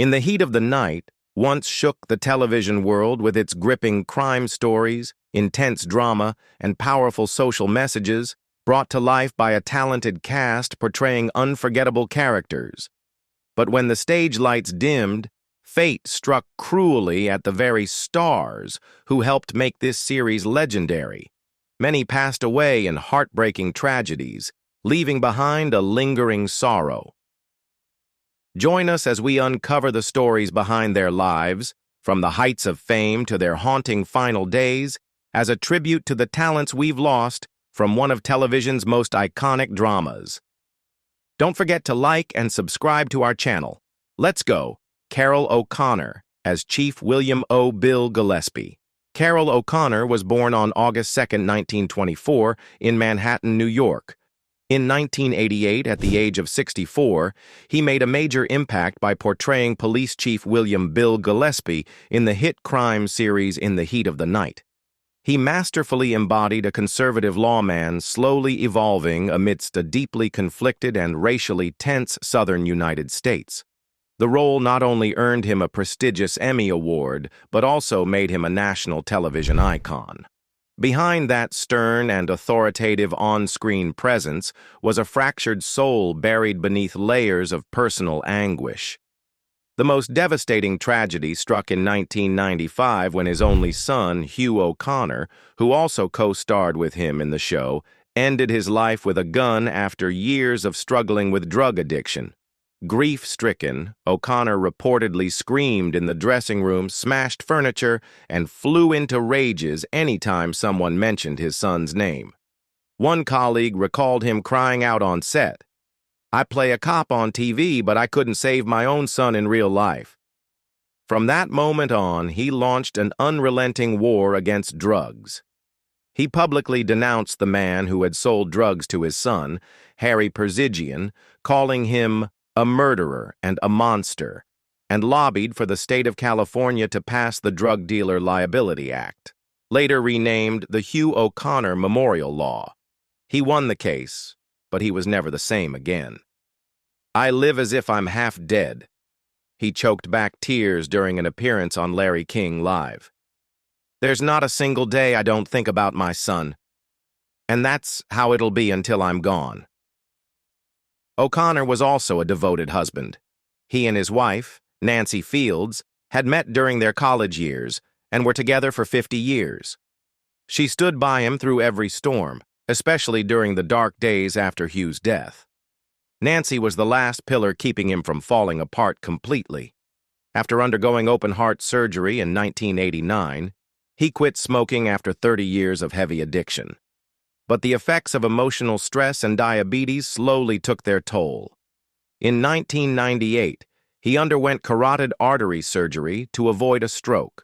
In the Heat of the Night once shook the television world with its gripping crime stories, intense drama, and powerful social messages, brought to life by a talented cast portraying unforgettable characters. But when the stage lights dimmed, fate struck cruelly at the very stars who helped make this series legendary. Many passed away in heartbreaking tragedies, leaving behind a lingering sorrow. Join us as we uncover the stories behind their lives, from the heights of fame to their haunting final days, as a tribute to the talents we've lost from one of television's most iconic dramas. Don't forget to like and subscribe to our channel. Let's go, Carroll O'Connor as Chief William O. Bill Gillespie. Carroll O'Connor was born on August 2, 1924, in Manhattan, New York. In 1988, at the age of 64, he made a major impact by portraying Police Chief William Bill Gillespie in the hit crime series In the Heat of the Night. He masterfully embodied a conservative lawman slowly evolving amidst a deeply conflicted and racially tense southern United States. The role not only earned him a prestigious Emmy Award, but also made him a national television icon. Behind that stern and authoritative on-screen presence was a fractured soul buried beneath layers of personal anguish. The most devastating tragedy struck in 1995 when his only son, Hugh OConnor, who also co-starred with him in the show, ended his life with a gun after years of struggling with drug addiction. Grief-stricken, O'Connor reportedly screamed in the dressing room, smashed furniture, and flew into rages anytime someone mentioned his son's name. One colleague recalled him crying out on set, "I play a cop on TV, but I couldn't save my own son in real life." From that moment on, he launched an unrelenting war against drugs. He publicly denounced the man who had sold drugs to his son, Harry Perzigian, calling him a murderer and a monster, and lobbied for the state of California to pass the Drug Dealer Liability Act, later renamed the Hugh O'Connor Memorial Law. He won the case, but he was never the same again. "I live as if I'm half dead." He choked back tears during an appearance on Larry King Live. "There's not a single day I don't think about my son. And that's how it'll be until I'm gone." O'Connor was also a devoted husband. He and his wife, Nancy Fields, had met during their college years and were together for 50 years. She stood by him through every storm, especially during the dark days after Hugh's death. Nancy was the last pillar keeping him from falling apart completely. After undergoing open-heart surgery in 1989, he quit smoking after 30 years of heavy addiction. But the effects of emotional stress and diabetes slowly took their toll. In 1998, he underwent carotid artery surgery to avoid a stroke.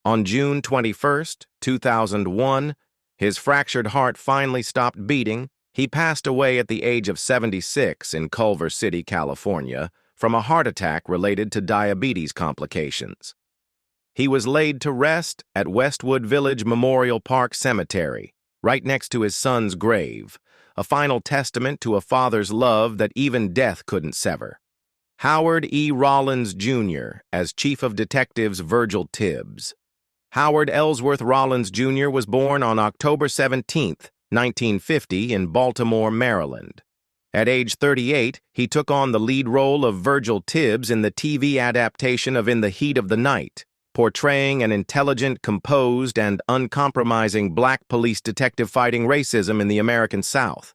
On June 21, 2001, his fractured heart finally stopped beating. He passed away at the age of 76 in Culver City, California, from a heart attack related to diabetes complications. He was laid to rest at Westwood Village Memorial Park Cemetery, right next to his son's grave, a final testament to a father's love that even death couldn't sever. Howard E. Rollins Jr. as Chief of Detectives Virgil Tibbs. Howard Ellsworth Rollins Jr. was born on October 17, 1950, in Baltimore, Maryland. At age 38, he took on the lead role of Virgil Tibbs in the TV adaptation of In the Heat of the Night, portraying an intelligent, composed, and uncompromising black police detective fighting racism in the American South.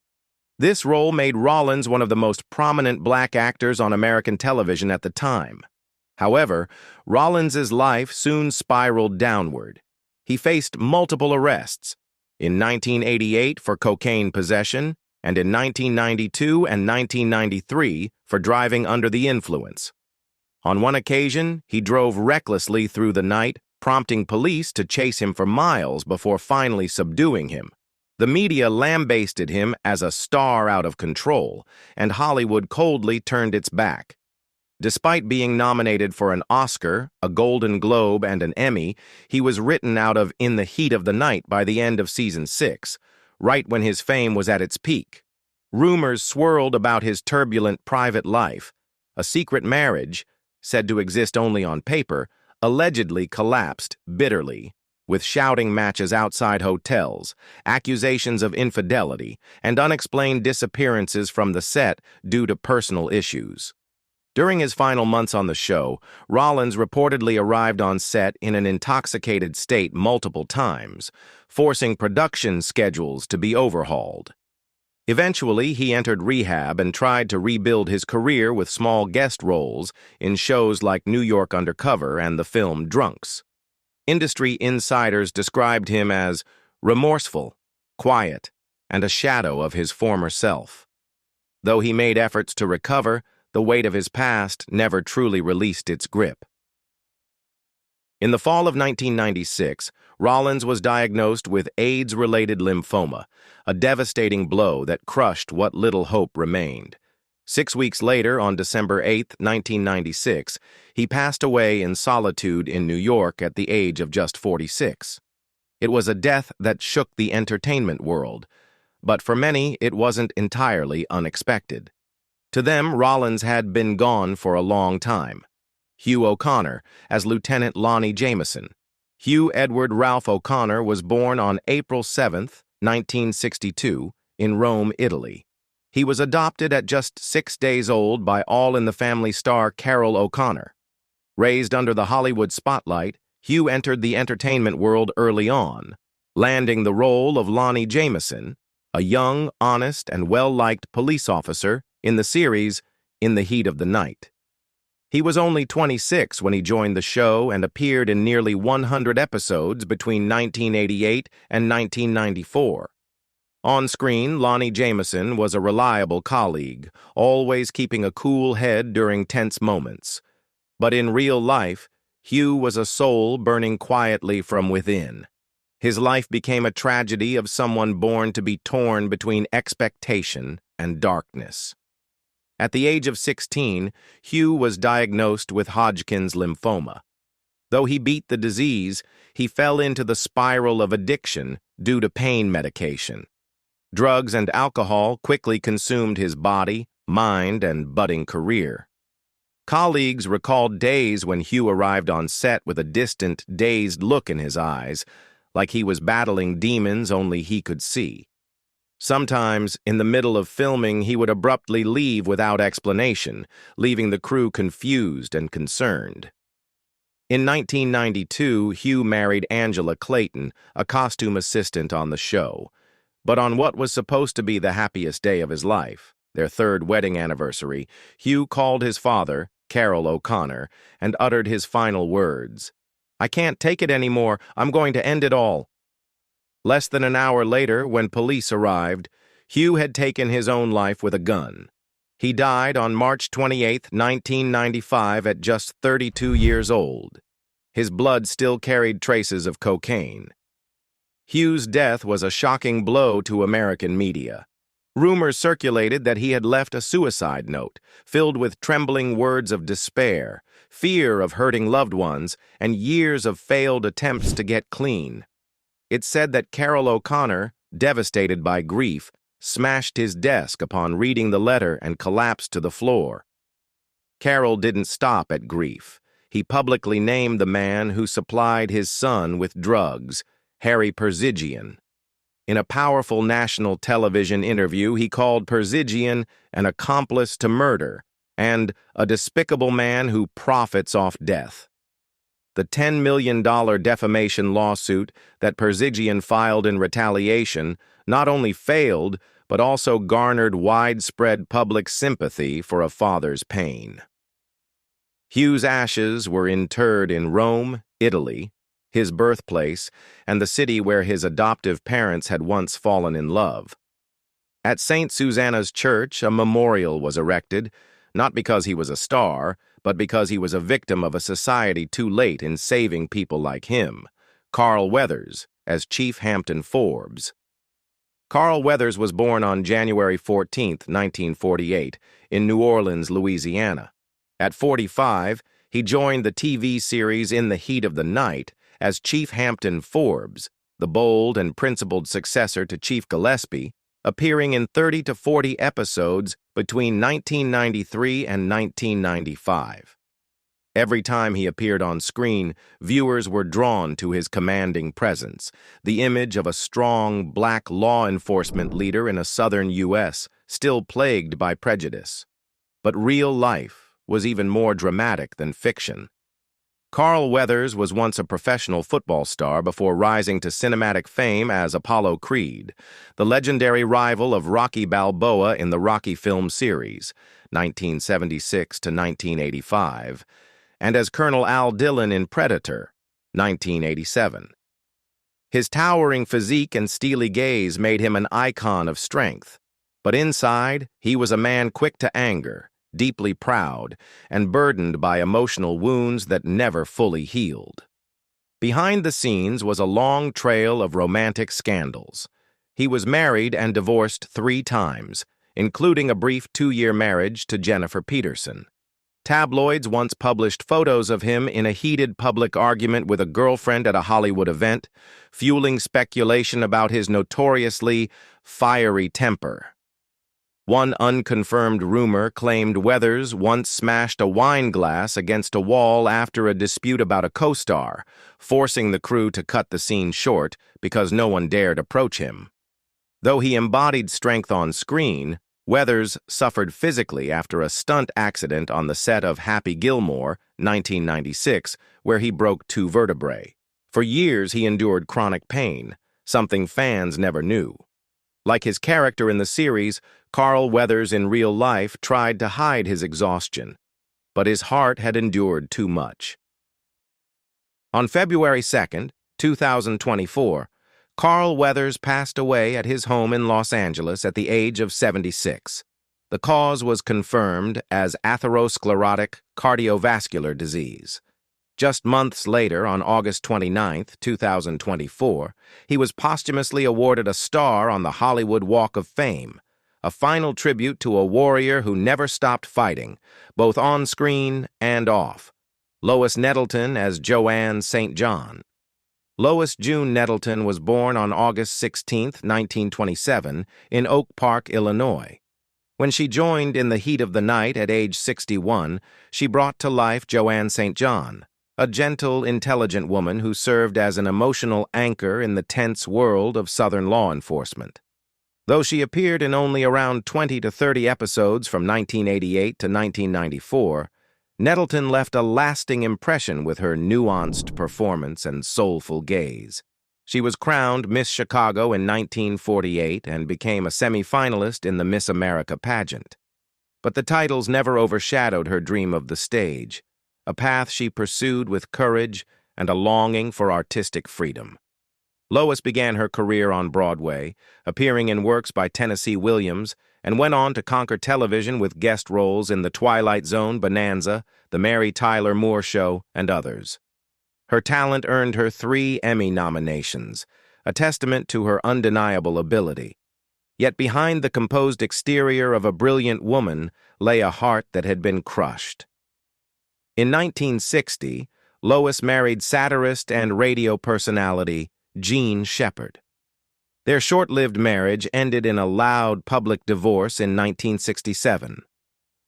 This role made Rollins one of the most prominent black actors on American television at the time. However, Rollins's life soon spiraled downward. He faced multiple arrests, in 1988 for cocaine possession, and in 1992 and 1993 for driving under the influence. On one occasion, he drove recklessly through the night, prompting police to chase him for miles before finally subduing him. The media lambasted him as a star out of control, and Hollywood coldly turned its back. Despite being nominated for an Oscar, a Golden Globe, and an Emmy, he was written out of In the Heat of the Night by the end of season 6, right when his fame was at its peak. Rumors swirled about his turbulent private life, a secret marriage, said to exist only on paper, allegedly collapsed bitterly, with shouting matches outside hotels, accusations of infidelity, and unexplained disappearances from the set due to personal issues. During his final months on the show, Rollins reportedly arrived on set in an intoxicated state multiple times, forcing production schedules to be overhauled. Eventually, he entered rehab and tried to rebuild his career with small guest roles in shows like New York Undercover and the film Drunks. Industry insiders described him as remorseful, quiet, and a shadow of his former self. Though he made efforts to recover, the weight of his past never truly released its grip. In the fall of 1996, Rollins was diagnosed with AIDS-related lymphoma, a devastating blow that crushed what little hope remained. 6 weeks later, on December 8, 1996, he passed away in solitude in New York at the age of just 46. It was a death that shook the entertainment world, but for many, it wasn't entirely unexpected. To them, Rollins had been gone for a long time. Hugh OConnor as Lieutenant Lonnie Jameson. Hugh Edward Ralph O'Connor was born on April 7, 1962, in Rome, Italy. He was adopted at just 6 days old by All in the Family star Carroll O'Connor. Raised under the Hollywood spotlight, Hugh entered the entertainment world early on, landing the role of Lonnie Jameson, a young, honest, and well-liked police officer in the series In the Heat of the Night. He was only 26 when he joined the show and appeared in nearly 100 episodes between 1988 and 1994. On screen, Lonnie Jameson was a reliable colleague, always keeping a cool head during tense moments. But in real life, Hugh was a soul burning quietly from within. His life became a tragedy of someone born to be torn between expectation and darkness. At the age of 16, Hugh was diagnosed with Hodgkin's lymphoma. Though he beat the disease, he fell into the spiral of addiction due to pain medication. Drugs and alcohol quickly consumed his body, mind, and budding career. Colleagues recalled days when Hugh arrived on set with a distant, dazed look in his eyes, like he was battling demons only he could see. Sometimes, in the middle of filming, he would abruptly leave without explanation, leaving the crew confused and concerned. In 1992, Hugh married Angela Clayton, a costume assistant on the show. But on what was supposed to be the happiest day of his life, their third wedding anniversary, Hugh called his father, Carroll O'Connor, and uttered his final words. "I can't take it anymore. I'm going to end it all." Less than an hour later, when police arrived, Hugh had taken his own life with a gun. He died on March 28, 1995, at just 32 years old. His blood still carried traces of cocaine. Hugh's death was a shocking blow to American media. Rumors circulated that he had left a suicide note, filled with trembling words of despair, fear of hurting loved ones, and years of failed attempts to get clean. It said that Carroll O'Connor, devastated by grief, smashed his desk upon reading the letter and collapsed to the floor. Carroll didn't stop at grief. He publicly named the man who supplied his son with drugs, Harry Perzigian. In a powerful national television interview, he called Perzigian an accomplice to murder and a despicable man who profits off death. The $10 million defamation lawsuit that Perzigian filed in retaliation not only failed, but also garnered widespread public sympathy for a father's pain. Hugh's ashes were interred in Rome, Italy, his birthplace, and the city where his adoptive parents had once fallen in love. At St. Susanna's Church, a memorial was erected, not because he was a star, but because he was a victim of a society too late in saving people like him, Carl Weathers, as Chief Hampton Forbes. Carl Weathers was born on January 14, 1948, in New Orleans, Louisiana. At 45, he joined the TV series In the Heat of the Night as Chief Hampton Forbes, the bold and principled successor to Chief Gillespie, appearing in 30 to 40 episodes between 1993 and 1995. Every time he appeared on screen, viewers were drawn to his commanding presence, the image of a strong, black law enforcement leader in a southern U.S., still plagued by prejudice. But real life was even more dramatic than fiction. Carl Weathers was once a professional football star before rising to cinematic fame as Apollo Creed, the legendary rival of Rocky Balboa in the Rocky film series, 1976 to 1985, and as Colonel Al Dillon in Predator, 1987. His towering physique and steely gaze made him an icon of strength, but inside, he was a man quick to anger, deeply proud, and burdened by emotional wounds that never fully healed. Behind the scenes was a long trail of romantic scandals. He was married and divorced 3 times, including a brief 2-year marriage to Jennifer Peterson. Tabloids once published photos of him in a heated public argument with a girlfriend at a Hollywood event, fueling speculation about his notoriously fiery temper. One unconfirmed rumor claimed Weathers once smashed a wine glass against a wall after a dispute about a co-star, forcing the crew to cut the scene short because no one dared approach him. Though he embodied strength on screen, Weathers suffered physically after a stunt accident on the set of Happy Gilmore, 1996, where he broke 2 vertebrae. For years, he endured chronic pain, something fans never knew. Like his character in the series, Carl Weathers in real life tried to hide his exhaustion, but his heart had endured too much. On February 2, 2024, Carl Weathers passed away at his home in Los Angeles at the age of 76. The cause was confirmed as atherosclerotic cardiovascular disease. Just months later, on August 29, 2024, he was posthumously awarded a star on the Hollywood Walk of Fame, a final tribute to a warrior who never stopped fighting, both on screen and off. Lois Nettleton as Joanne St. John. Lois June Nettleton was born on August 16, 1927, in Oak Park, Illinois. When she joined in the heat of the night at age 61, she brought to life Joanne St. John, a gentle, intelligent woman who served as an emotional anchor in the tense world of Southern law enforcement. Though she appeared in only around 20 to 30 episodes from 1988 to 1994, Nettleton left a lasting impression with her nuanced performance and soulful gaze. She was crowned Miss Chicago in 1948 and became a semi-finalist in the Miss America pageant. But the titles never overshadowed her dream of the stage, a path she pursued with courage and a longing for artistic freedom. Lois began her career on Broadway, appearing in works by Tennessee Williams, and went on to conquer television with guest roles in The Twilight Zone, Bonanza, The Mary Tyler Moore Show, and others. Her talent earned her 3 Emmy nominations, a testament to her undeniable ability. Yet behind the composed exterior of a brilliant woman lay a heart that had been crushed. In 1960, Lois married satirist and radio personality Jean Shepherd. Their short-lived marriage ended in a loud public divorce in 1967.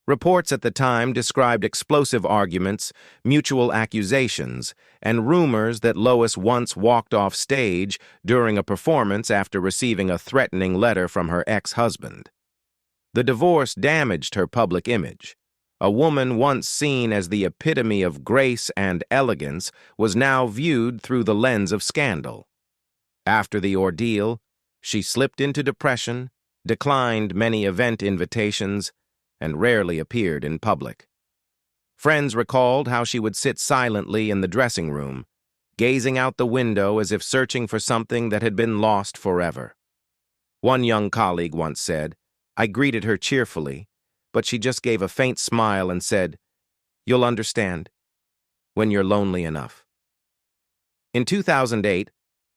Reports at the time described explosive arguments, mutual accusations, and rumors that Lois once walked off stage during a performance after receiving a threatening letter from her ex-husband. The divorce damaged her public image. A woman once seen as the epitome of grace and elegance was now viewed through the lens of scandal. After the ordeal, she slipped into depression, declined many event invitations, and rarely appeared in public. Friends recalled how she would sit silently in the dressing room, gazing out the window as if searching for something that had been lost forever. One young colleague once said, "I greeted her cheerfully, but she just gave a faint smile and said, 'You'll understand when you're lonely enough.'" In 2008,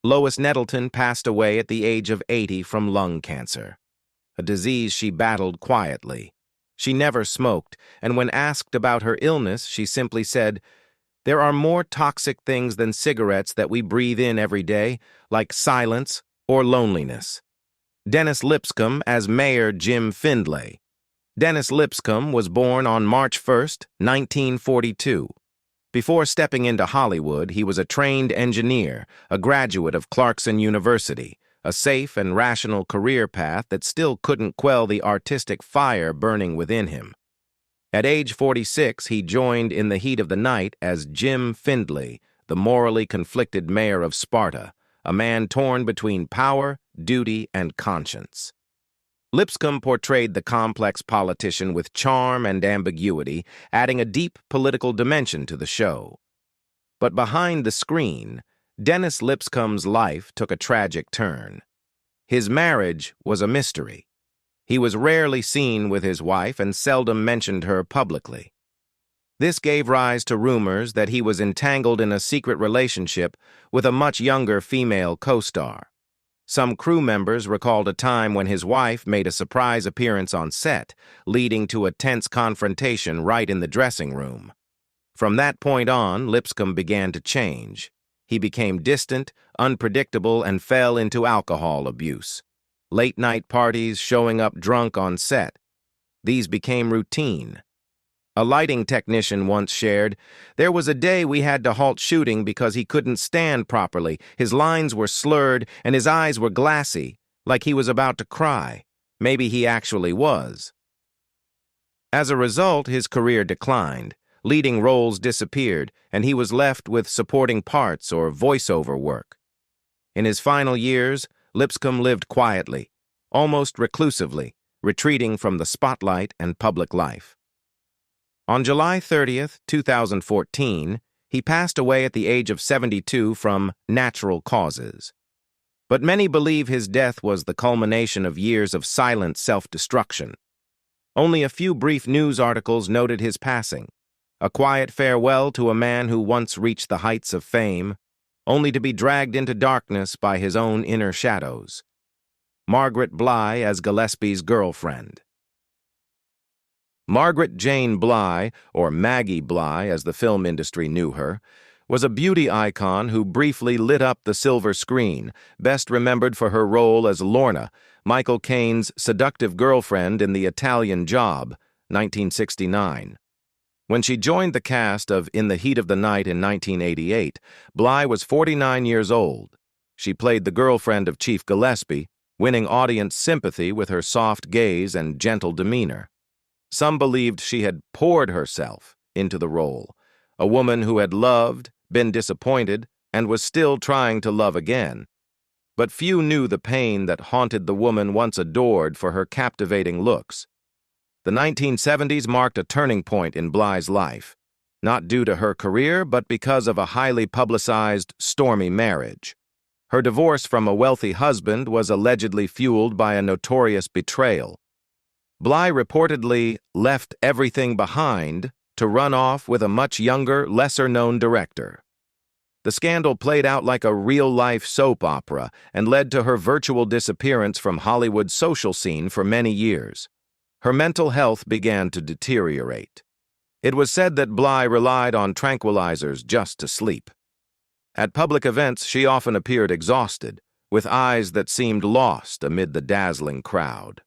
Lois Nettleton passed away at the age of 80 from lung cancer, a disease she battled quietly. She never smoked, and when asked about her illness, she simply said, "There are more toxic things than cigarettes that we breathe in every day, like silence or loneliness." Dennis Lipkcom as Mayor Jim Findlay. Dennis Lipkcom was born on March 1, 1942. Before stepping into Hollywood, he was a trained engineer, a graduate of Clarkson University, a safe and rational career path that still couldn't quell the artistic fire burning within him. At age 46, he joined In the Heat of the Night as Jim Findlay, the morally conflicted mayor of Sparta, a man torn between power, duty, and conscience. Lipkcom portrayed the complex politician with charm and ambiguity, adding a deep political dimension to the show. But behind the screen, Dennis Lipscomb's life took a tragic turn. His marriage was a mystery. He was rarely seen with his wife and seldom mentioned her publicly. This gave rise to rumors that he was entangled in a secret relationship with a much younger female co-star. Some crew members recalled a time when his wife made a surprise appearance on set, leading to a tense confrontation right in the dressing room. From that point on, Lipkcom began to change. He became distant, unpredictable, and fell into alcohol abuse. Late-night parties, showing up drunk on set. These became routine. A lighting technician once shared, "There was a day we had to halt shooting because he couldn't stand properly. His lines were slurred and his eyes were glassy, like he was about to cry. Maybe he actually was." As a result, his career declined. Leading roles disappeared, and he was left with supporting parts or voiceover work. In his final years, Lipkcom lived quietly, almost reclusively, retreating from the spotlight and public life. On July 30th, 2014, he passed away at the age of 72 from natural causes. But many believe his death was the culmination of years of silent self-destruction. Only a few brief news articles noted his passing, a quiet farewell to a man who once reached the heights of fame, only to be dragged into darkness by his own inner shadows. Margaret Bllye as Gillespie's girlfriend. Margaret Jane Bllye, or Maggie Bllye as the film industry knew her, was a beauty icon who briefly lit up the silver screen, best remembered for her role as Lorna, Michael Caine's seductive girlfriend in The Italian Job, 1969. When she joined the cast of In the Heat of the Night in 1988, Bllye was 49 years old. She played the girlfriend of Chief Gillespie, winning audience sympathy with her soft gaze and gentle demeanor. Some believed she had poured herself into the role, a woman who had loved, been disappointed, and was still trying to love again. But few knew the pain that haunted the woman once adored for her captivating looks. The 1970s marked a turning point in Bllye's life, not due to her career, but because of a highly publicized, stormy marriage. Her divorce from a wealthy husband was allegedly fueled by a notorious betrayal. Bllye reportedly left everything behind to run off with a much younger, lesser-known director. The scandal played out like a real-life soap opera and led to her virtual disappearance from Hollywood's social scene for many years. Her mental health began to deteriorate. It was said that Bllye relied on tranquilizers just to sleep. At public events, she often appeared exhausted, with eyes that seemed lost amid the dazzling crowd.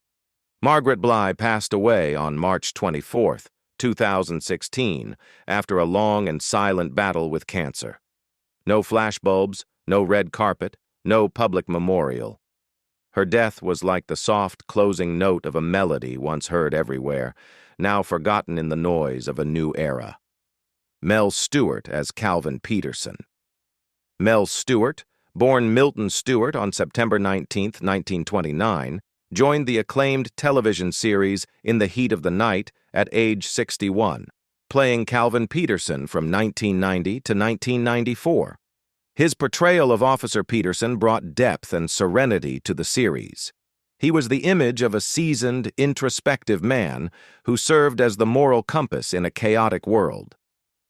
Margaret Bllye passed away on March 24, 2016, after a long and silent battle with cancer. No flashbulbs, no red carpet, no public memorial. Her death was like the soft closing note of a melody once heard everywhere, now forgotten in the noise of a new era. Mel Stewart as Calvin Peterson. Mel Stewart, born Milton Stewart on September 19, 1929, joined the acclaimed television series In the Heat of the Night at age 61, playing Calvin Peterson from 1990 to 1994. His portrayal of Officer Peterson brought depth and serenity to the series. He was the image of a seasoned, introspective man who served as the moral compass in a chaotic world.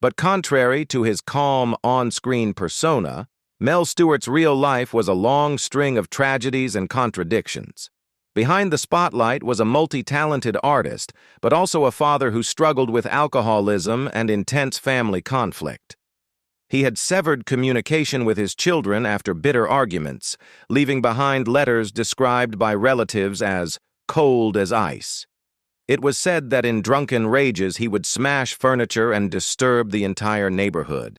But contrary to his calm, on-screen persona, Mel Stewart's real life was a long string of tragedies and contradictions. Behind the spotlight was a multi-talented artist, but also a father who struggled with alcoholism and intense family conflict. He had severed communication with his children after bitter arguments, leaving behind letters described by relatives as cold as ice. It was said that in drunken rages he would smash furniture and disturb the entire neighborhood.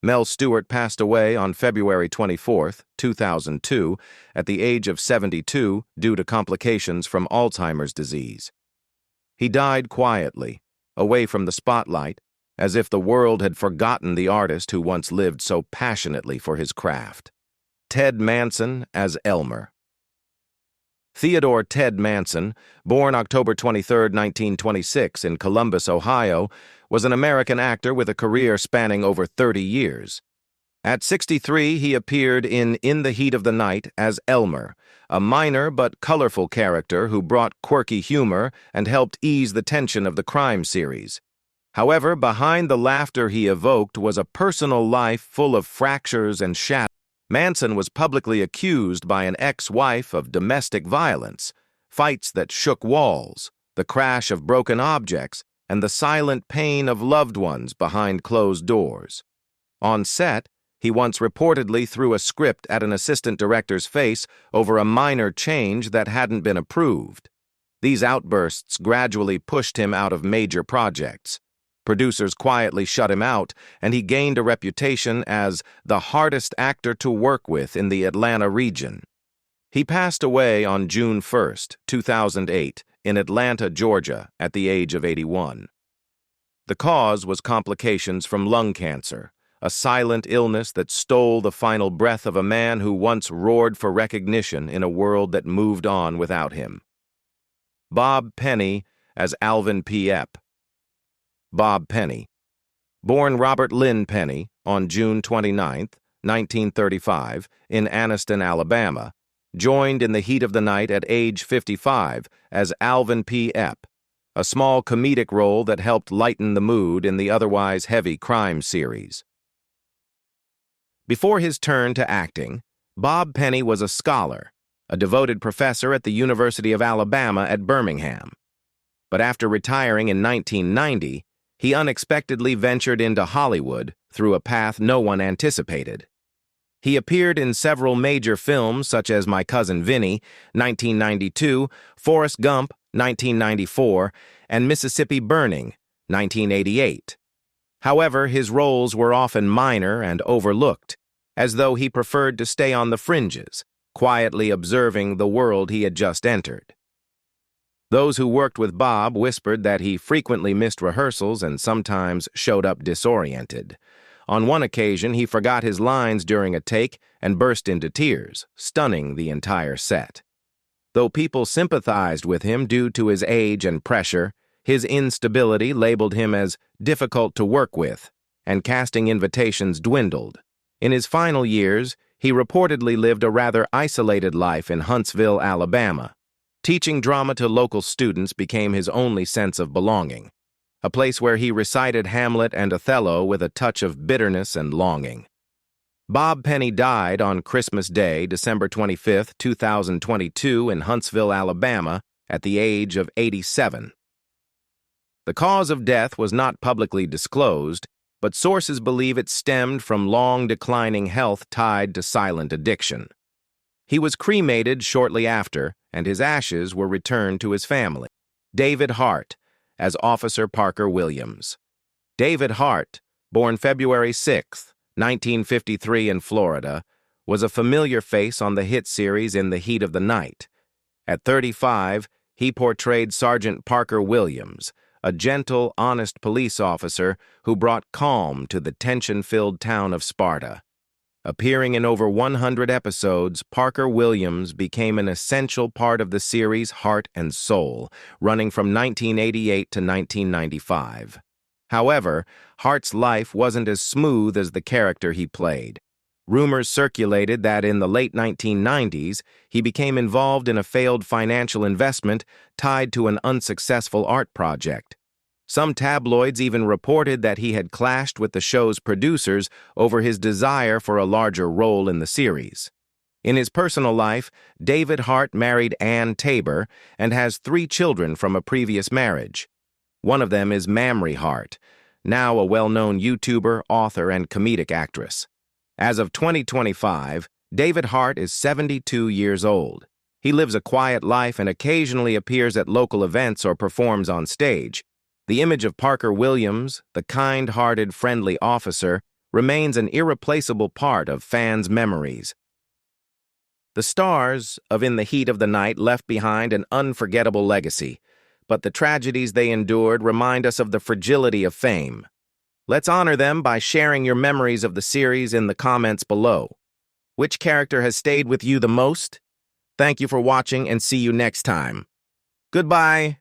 Mel Stewart passed away on February 24, 2002, at the age of 72 due to complications from Alzheimer's disease. He died quietly, away from the spotlight, as if the world had forgotten the artist who once lived so passionately for his craft. Ted Manson as Elmer. Theodore Ted Manson, born October 23, 1926 in Columbus, Ohio, was an American actor with a career spanning over 30 years. At 63, he appeared in the Heat of the Night as Elmer, a minor but colorful character who brought quirky humor and helped ease the tension of the crime series. However, behind the laughter he evoked was a personal life full of fractures and shadows. Manson was publicly accused by an ex-wife of domestic violence, fights that shook walls, the crash of broken objects, and the silent pain of loved ones behind closed doors. On set, he once reportedly threw a script at an assistant director's face over a minor change that hadn't been approved. These outbursts gradually pushed him out of major projects. Producers quietly shut him out, and he gained a reputation as the hardest actor to work with in the Atlanta region. He passed away on June 1, 2008, in Atlanta, Georgia, at the age of 81. The cause was complications from lung cancer, a silent illness that stole the final breath of a man who once roared for recognition in a world that moved on without him. Bob Penny as Alvin P. Epp. Bob Penny, born Robert Lynn Penny on June 29, 1935, in Anniston, Alabama, joined in the Heat of the Night at age 55 as Alvin P. Epp, a small comedic role that helped lighten the mood in the otherwise heavy crime series. Before his turn to acting, Bob Penny was a scholar, a devoted professor at the University of Alabama at Birmingham. But after retiring in 1990, he unexpectedly ventured into Hollywood through a path no one anticipated. He appeared in several major films such as My Cousin Vinny, 1992, Forrest Gump, 1994, and Mississippi Burning, 1988. However, his roles were often minor and overlooked, as though he preferred to stay on the fringes, quietly observing the world he had just entered. Those who worked with Bob whispered that he frequently missed rehearsals and sometimes showed up disoriented. On one occasion, he forgot his lines during a take and burst into tears, stunning the entire set. Though people sympathized with him due to his age and pressure, his instability labeled him as difficult to work with, and casting invitations dwindled. In his final years, he reportedly lived a rather isolated life in Huntsville, Alabama. Teaching drama to local students became his only sense of belonging, a place where he recited Hamlet and Othello with a touch of bitterness and longing. Bob Penny died on Christmas Day, December 25, 2022, in Huntsville, Alabama, at the age of 87. The cause of death was not publicly disclosed, but sources believe it stemmed from long declining health tied to silent addiction. He was cremated shortly after, and his ashes were returned to his family. David Hart, as Officer Parker Williams. David Hart, born February 6, 1953 in Florida, was a familiar face on the hit series In the Heat of the Night. At 35, he portrayed Sergeant Parker Williams, a gentle, honest police officer who brought calm to the tension-filled town of Sparta. Appearing in over 100 episodes, Parker Williams became an essential part of the series' heart and soul, running from 1988 to 1995. However, Hart's life wasn't as smooth as the character he played. Rumors circulated that in the late 1990s, he became involved in a failed financial investment tied to an unsuccessful art project. Some tabloids even reported that he had clashed with the show's producers over his desire for a larger role in the series. In his personal life, David Hart married Ann Tabor and has 3 children from a previous marriage. One of them is Mamrie Hart, now a well-known YouTuber, author, and comedic actress. As of 2025, David Hart is 72 years old. He lives a quiet life and occasionally appears at local events or performs on stage. The image of Parker Williams, the kind-hearted, friendly officer, remains an irreplaceable part of fans' memories. The stars of In the Heat of the Night left behind an unforgettable legacy, but the tragedies they endured remind us of the fragility of fame. Let's honor them by sharing your memories of the series in the comments below. Which character has stayed with you the most? Thank you for watching and see you next time. Goodbye.